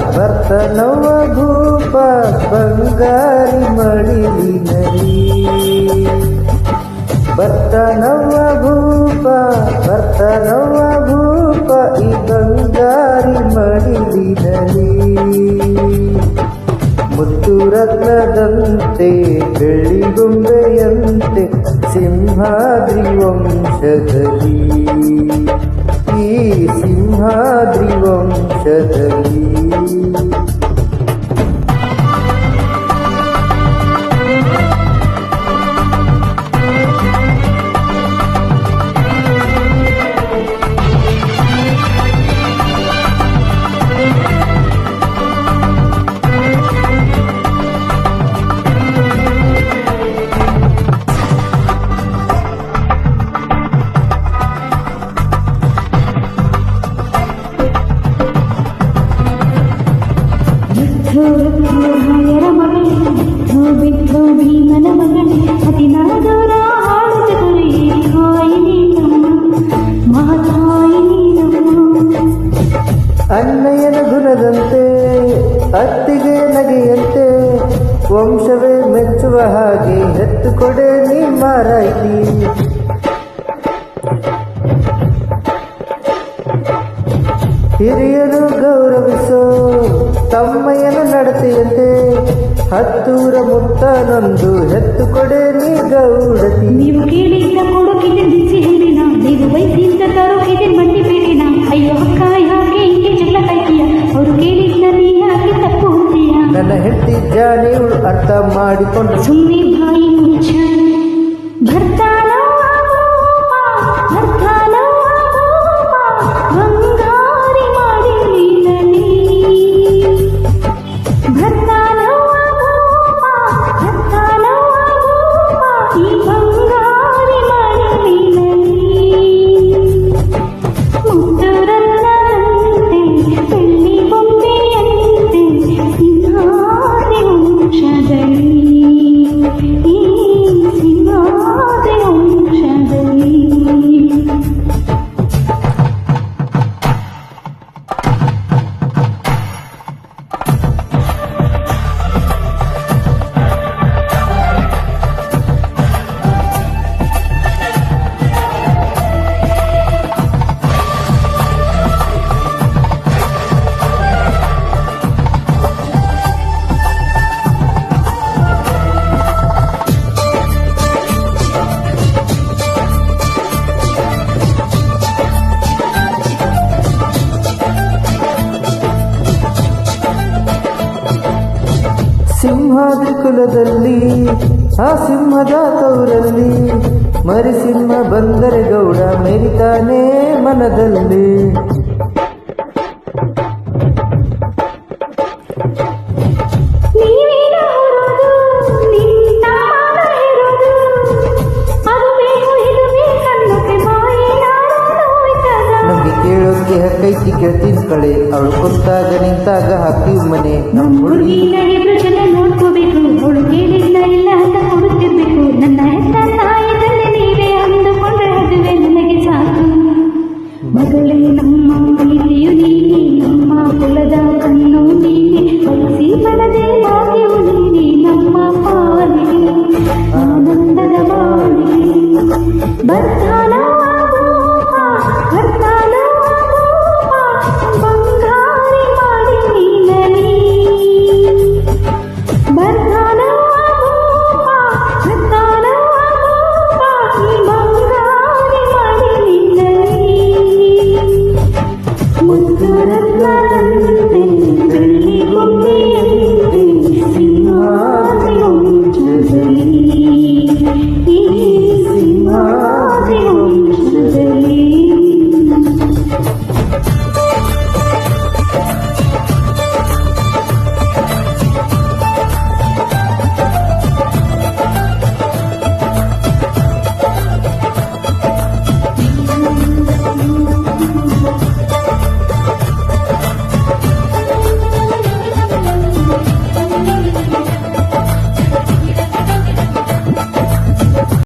ಭರ್ತನವ್ವ ಭೂಪ ಬಂಗಾರಿ ಮಡಿಲಿನರಿ ಭರ್ತನವ್ವ ಭೂಪ ಈ ಬಂಗಾರಿ ಮಡಿಲಿನರಿ ಮುತ್ತು ರತ್ನದಂತೆ ಬೆಳ್ಳಿಗೊಂಬೆಯಂತೆ ಸಿಂಹಾದ್ರಿ ವಂಶದಲ್ಲಿ ಈ ಸಿಂಹಾದ್ರಿ ವಂಶದಲ್ಲಿ ಭೀಮನ ಮಗಳೇ ಅತಿನಾದವರ ಆಳುತ್ತದೆ ಹಾಯಿನಿ ಮಹಾತಾಯಿನಿ ಅನ್ನಯ್ಯನ ಗುಣದಂತೆ ಅತ್ತಿಗೆ ನಗೆಯಂತೆ ವಂಶವೇ ಮೆಚ್ಚುವ ಹಾಗೆ ಹೆತ್ತು ಕೊಡೆ ನೀ ಮಾರಾಯ್ತಿ ಹಿರಿಯರು ಗೌರವಿಸೋ ತಮ್ಮಯ್ಯನ ನಡತೆಯಂತೆ ಹತ್ತೂರ ಮುತ್ತನೊಂದು ಹೆತ್ತು ಕೊಡೆ ನೀ ಗೌಡತಿ ನೀವು ಕೇಳಿದ್ದ ಕೊಡುಕಿದೆ ದಿಸಿ ಹೇಳಿನ ನೀವು ವಯಸ್ಸಿಂದ ತರೋಕಿದೆ ಮಂಡಿ ಬೇಕಿನ ಅಯ್ಯೋ ಅಕ್ಕ ಯಾಕೆ ಹಿಂಗೆ ಜಗಳ ಕಾಯ್ತೀಯ ಅವರು ಕೇಳಿದ್ದ ನೀ ಯಾಕೆ ತಪ್ಪು ಅಂತೀಯ ನನ್ನ ಹೆಂಡತಿ ಜಾಣಿಗಳು ಅರ್ಥ ಮಾಡಿಕೊಂಡು ಸುಮ್ಮನೆ ಬಾಯಿ ಮುಚ್ಚ ಬಂಗಾರಿ ಮಾಡಿ ಈ ಬಂಗಾರಿ ಮಾಡಿ ಮುತ್ತುರನ್ನಂತೆ ಬೆಳ್ಳಿ ಬೊಂಬೆಯಂತೆ ಸಿಂಹಾದ್ರಿ ವಂಶದಲ್ಲಿ ಈ ಸಿಂಹಾದ್ರಿ ವಂಶದಲ್ಲಿ ಸಿಂಹಾದ್ರಿ ಕುಲದಲ್ಲಿ ಆ ಸಿಂಹದ ತೌರಲ್ಲಿ ಮರಿಸಿಂಹ ಬಂದರೆ ಗೌಡ ಮೆರಿತಾನೆ ಮನದಲ್ಲಿ ನಮ್ಗೆ ಕೇಳೋಕೆ ಹಕ್ಕೈತಿ ಕೇಳ್ತೀನಿ ಕಳೆ ಅವಳು ಕುಂತಾಗ ನಿಂತಾಗ ಹಾಕಿ ಮನೆ ನಮ್ಮ ಹುಡುಗಿ ಜನ ನೋಡ್ಕೊ ಹುಟ್ಟದೆ ಭಾಗ್ಯವು ನೀಡಿ ನಮ್ಮ ಪಾಲಿಗೆ ಆನಂದದ ಬಾಳಿಗೆ ಬರ್ತಾ